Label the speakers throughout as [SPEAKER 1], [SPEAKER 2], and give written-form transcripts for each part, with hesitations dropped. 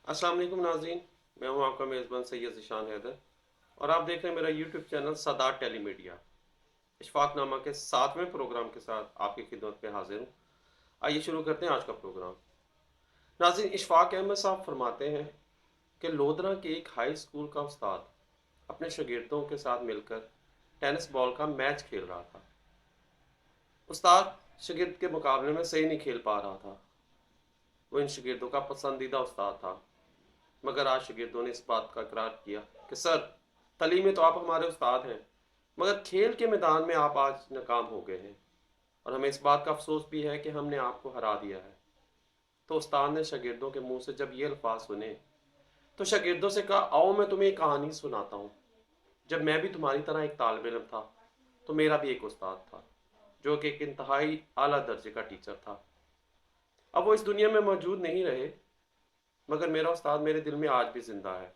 [SPEAKER 1] अस्सलाम वालेकुम नाज़रीन। मैं हूं आपका मेज़बान सैयद ज़ीशान हैदर और आप देख रहे हैं मेरा यूट्यूब चैनल सदात टेलीमीडिया। इशफाकनामा के 7वें प्रोग्राम के साथ आपकी खिदमत में हाजिर हूं। आइए शुरू करते हैं आज का प्रोग्राम। नाज़रीन, इशफाक अहमद साहब फरमाते हैं कि लोधरा के एक हाई स्कूल का उस्ताद अपने शागिर्दों के साथ मिलकर टेनिस बॉल का मैच खेल रहा था। उस्ताद शागिर्द के मुकाबले में सही नहीं खेल पा रहा था। वो इन शागिर्दों का पसंदीदा उस्ताद था, मगर आज शागिर्दों ने इस बात का इकरार किया कि सर, तालीम में तो आप हमारे उस्ताद हैं, मगर खेल के मैदान में आप आज नाकाम हो गए हैं और हमें इस बात का अफसोस भी है कि हमने आपको हरा दिया है। तो उस्ताद ने शागिर्दों के मुंह से जब ये अल्फाज सुने तो शागिर्दों से कहा, आओ मैं तुम्हें एक कहानी सुनाता हूँ। जब मैं भी तुम्हारी तरह एक तालिब इल्म था तो मेरा भी एक उस्ताद था जो कि एक इंतहाई आला दर्जे का टीचर था। अब वो इस दुनिया में मौजूद नहीं रहे, मगर मेरा उस्ताद मेरे दिल में आज भी जिंदा है।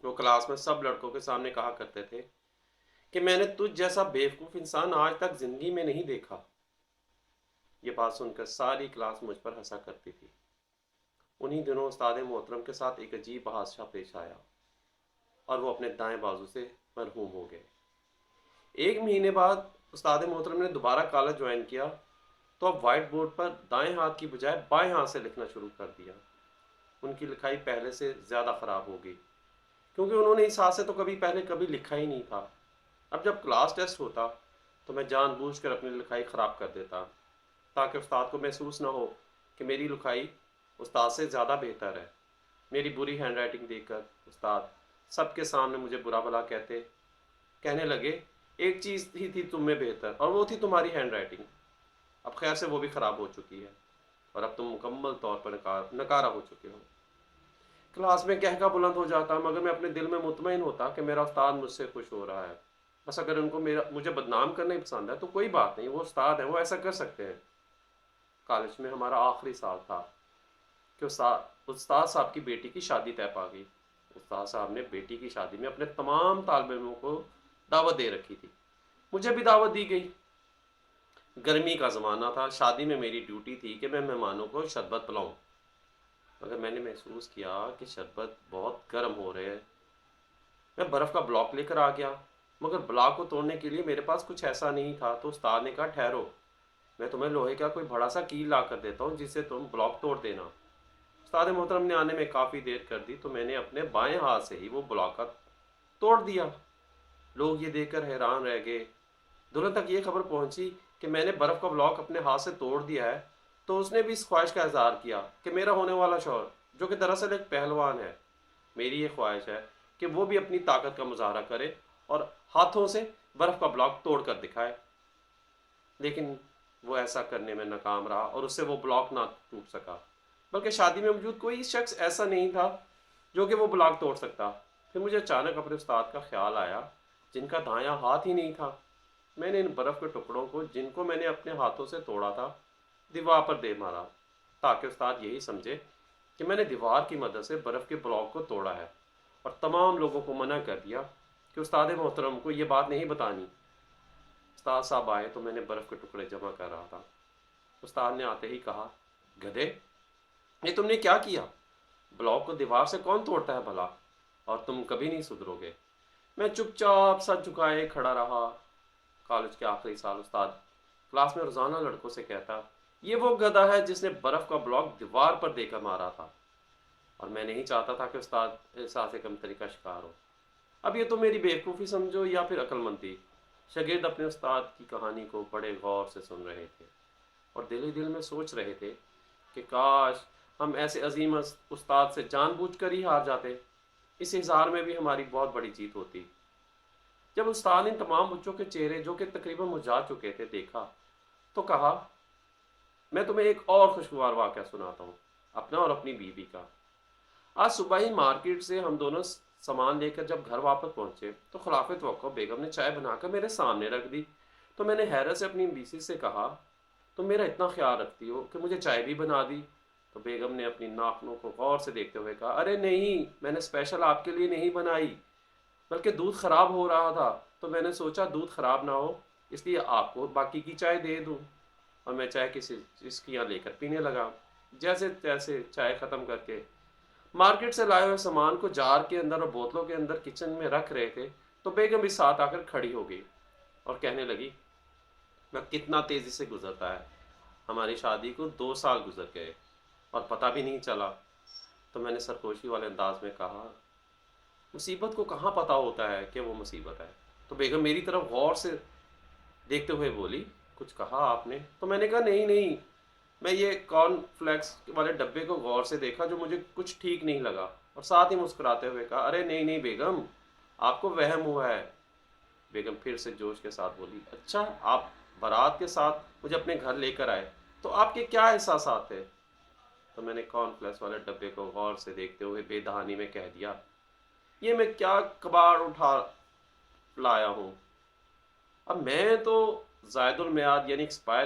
[SPEAKER 1] वो क्लास में सब लड़कों के सामने कहा करते थे कि मैंने तुझ जैसा बेवकूफ़ इंसान आज तक जिंदगी में नहीं देखा। ये बात सुनकर सारी क्लास मुझ पर हंसा करती थी। उन्हीं दिनों उस्ताद मोहतरम के साथ एक अजीब हादसा पेश आया और वो अपने दाएं बाजू से मरहूम हो गए। एक महीने बाद उस्ताद मोहतरम ने दोबारा कॉलेज ज्वाइन किया तो अब वाइट बोर्ड पर दाएं हाथ की बजाय बाएं हाथ से लिखना शुरू कर दिया। उनकी लिखाई पहले से ज़्यादा ख़राब हो गई, क्योंकि उन्होंने इस हाथ से तो कभी लिखा ही नहीं था। अब जब क्लास टेस्ट होता तो मैं जानबूझकर अपनी लिखाई ख़राब कर देता, ताकि उस्ताद को महसूस ना हो कि मेरी लिखाई उस्ताद से ज़्यादा बेहतर है। मेरी बुरी हैंड राइटिंग देखकर उस्ताद सबके सामने मुझे बुरा भला कहने लगे, एक चीज़ ही थी तुम में बेहतर और वो थी तुम्हारी हैंड राइटिंग। अब खैर से वो भी ख़राब हो चुकी है और अब तुम मुकम्मल तौर पर नकारा हो चुके हो। क्लास में कहका बुलंद हो जाता, मगर मैं अपने दिल में मुतमईन होता कि मेरा उस्ताद मुझसे खुश हो रहा है। बस अगर उनको मुझे बदनाम करना ही पसंद है तो कोई बात नहीं, वो उस्ताद हैं, वो ऐसा कर सकते हैं। कॉलेज में हमारा आखिरी साल था कि उस्ताद साहब की बेटी की शादी तय पा गई। उस्ताद साहब ने बेटी की शादी में अपने तमाम तालिब इल्मों को दावत दे रखी थी। मुझे भी दावत दी गई। गर्मी का ज़माना था। शादी में मेरी ड्यूटी थी कि मैं मेहमानों को शरबत पिलाऊं, मगर मैंने महसूस किया कि शरबत बहुत गर्म हो रहे हैं। मैं बर्फ़ का ब्लॉक लेकर आ गया, मगर ब्लॉक को तोड़ने के लिए मेरे पास कुछ ऐसा नहीं था। तो उस्ताद ने कहा, ठहरो, मैं तुम्हें लोहे का कोई बड़ा सा कील ला कर देता हूँ जिससे तुम ब्लॉक तोड़ देना। उस्ताद मोहतरम ने आने में काफ़ी देर कर दी तो मैंने अपने बाएं हाथ से ही वो ब्लॉक का तोड़ दिया। लोग ये देखकर हैरान रह गए। दुल्हन तक ये खबर पहुंची कि मैंने बर्फ़ का ब्लॉक अपने हाथ से तोड़ दिया है, तो उसने भी इस ख्वाहिश का इजहार किया कि मेरा होने वाला शौहर, जो कि दरअसल एक पहलवान है, मेरी ये ख्वाहिश है कि वो भी अपनी ताकत का मुजाहरा करे और हाथों से बर्फ़ का ब्लॉक तोड़ कर दिखाए। लेकिन वो ऐसा करने में नाकाम रहा और उससे वो ब्लॉक ना टूट सका, बल्कि शादी में मौजूद कोई शख्स ऐसा नहीं था जो कि वो ब्लॉक तोड़ सकता। फिर मुझे अचानक अपने उस्ताद का ख्याल आया, जिनका दायां हाथ ही नहीं था। मैंने इन बर्फ़ के टुकड़ों को, जिनको मैंने अपने हाथों से तोड़ा था, दीवार पर दे मारा, ताकि उस्ताद यही समझे कि मैंने दीवार की मदद से बर्फ़ के ब्लॉक को तोड़ा है। और तमाम लोगों को मना कर दिया कि उस्ताद मोहतरम को ये बात नहीं बतानी। उस्ताद साहब आए तो मैंने बर्फ़ के टुकड़े जमा कर रहा था। उस्ताद ने आते ही कहा, गधे, ये तुमने क्या किया? ब्लॉक को दीवार से कौन तोड़ता है भला? और तुम कभी नहीं सुधरोगे। मैं चुपचाप सर झुकाए खड़ा रहा। कॉलेज के आखिरी साल उस्ताद क्लास में रोज़ाना लड़कों से कहता, ये वो गधा है जिसने बर्फ़ का ब्लॉक दीवार पर देकर मारा था। और मैं नहीं चाहता था कि उस्ताद एहसास कमतरी का शिकार हो। अब ये तो मेरी बेवकूफ़ी समझो या फिर अक्लमंदी। शागिर्द अपने उस्ताद की कहानी को बड़े गौर से सुन रहे थे और दिल ही दिल में सोच रहे थे कि काश हम ऐसे अजीम उस्ताद से जानबूझकर ही हार जाते। इस इज़हार में भी हमारी बहुत बड़ी जीत होती। जब उस्ताद ने तमाम बच्चों के चेहरे, जो कि तकरीबन मुरझा चुके थे, देखा तो कहा, मैं तुम्हें एक और खुशगवार वाक़या सुनाता हूँ, अपना और अपनी बीवी का। आज सुबह ही मार्केट से हम दोनों सामान लेकर जब घर वापस पहुंचे तो खिलाफ तवक्को बेगम ने चाय बनाकर मेरे सामने रख दी। तो मैंने हैरत से अपनी बीसी से कहा, तुम मेरा इतना ख्याल रखती हो कि मुझे चाय भी बना दी? तो बेगम ने अपनी नाखनों को गौर से देखते हुए कहा, अरे नहीं, मैंने स्पेशल आपके लिए नहीं बनाई, बल्कि दूध ख़राब हो रहा था तो मैंने सोचा दूध ख़राब ना हो, इसलिए आपको बाकी की चाय दे दूँ। और मैं चाय किसी चीज़ की यहाँ लेकर पीने लगा। जैसे तैसे चाय ख़त्म करके مارکیٹ سے لائے ہوئے سامان کو جار کے اندر اور بوتلوں کے اندر کچن میں رکھ رہے تھے تو بیگم بھی ساتھ آ کر کھڑی ہو گئی اور کہنے لگی میں کتنا تیزی سے گزرتا ہے، ہماری شادی کو 2 سال گزر گئے اور پتہ بھی نہیں چلا۔ تو میں نے سرکوشی والے انداز میں کہا مصیبت کو کہاں پتہ ہوتا ہے کہ وہ مصیبت ہے؟ تو بیگم میری طرف غور سے دیکھتے ہوئے بولی کچھ کہا آپ نے؟ تو میں نے کہا نہیں نہیں، میں یہ کارن فلیکس والے ڈبے کو غور سے دیکھا جو مجھے کچھ ٹھیک نہیں لگا، اور ساتھ ہی مسکراتے ہوئے کہا ارے نہیں نہیں بیگم، آپ کو وہم ہوا ہے۔ بیگم پھر سے جوش کے ساتھ بولی اچھا آپ بارات کے ساتھ مجھے اپنے گھر لے کر آئے تو آپ کے کیا احساسات تھے؟ تو میں نے کارن فلیکس والے ڈبے کو غور سے دیکھتے ہوئے بے دہانی میں کہہ دیا یہ میں کیا کباڑ اٹھا لایا ہوں، اب میں تو زائد المیعاد یعنی ایکسپائر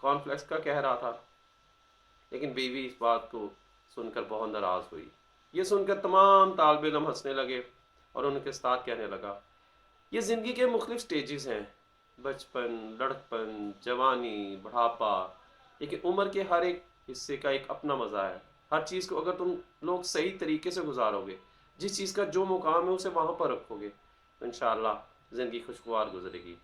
[SPEAKER 1] کارن فلیکس کا کہہ رہا تھا۔ لیکن بیوی اس بات کو سن کر بہت ناراض ہوئی۔ یہ سن کر تمام طالب علم ہنسنے لگے اور ان کے استاد کہنے لگا یہ زندگی کے مختلف سٹیجز ہیں، بچپن، لڑکپن، جوانی، بڑھاپا، لیکن عمر کے ہر ایک حصے کا ایک اپنا مزہ ہے۔ ہر چیز کو اگر تم لوگ صحیح طریقے سے گزارو گے، جس چیز کا جو مقام ہے اسے وہاں پر رکھو گے تو انشاءاللہ زندگی خوشگوار گزرے گی۔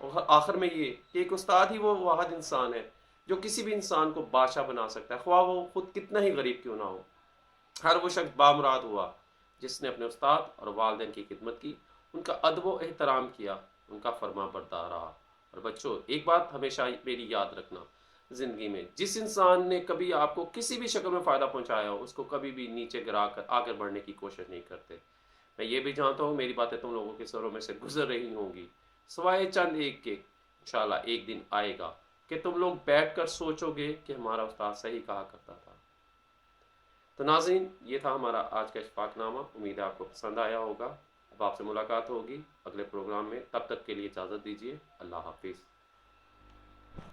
[SPEAKER 1] اور آخر میں یہ کہ ایک استاد ہی وہ واحد انسان ہے جو کسی بھی انسان کو بادشاہ بنا سکتا ہے، خواہ وہ خود کتنا ہی غریب کیوں نہ ہو۔ ہر وہ شخص بامراد ہوا جس نے اپنے استاد اور والدین کی خدمت کی، ان کا ادب و احترام کیا، ان کا فرما بردار رہا۔ اور بچوں ایک بات ہمیشہ میری یاد رکھنا، زندگی میں جس انسان نے کبھی آپ کو کسی بھی شکل میں فائدہ پہنچایا ہو اس کو کبھی بھی نیچے گرا کر آگے بڑھنے کی کوشش نہیں کرتے۔ میں یہ بھی جانتا ہوں میری باتیں تم لوگوں کے سروں میں سے گزر رہی ہوں گی، سوائے چند ایک کے انشاءاللہ ایک دن آئے گا کہ تم لوگ بیٹھ کر سوچو گے کہ ہمارا استاد صحیح کہا کرتا تھا۔ تو ناظرین یہ تھا ہمارا آج کا اشفاق نامہ، امید ہے آپ کو پسند آیا ہوگا۔ اب آپ سے ملاقات ہوگی اگلے پروگرام میں، تب تک کے لیے اجازت دیجیے، اللہ حافظ۔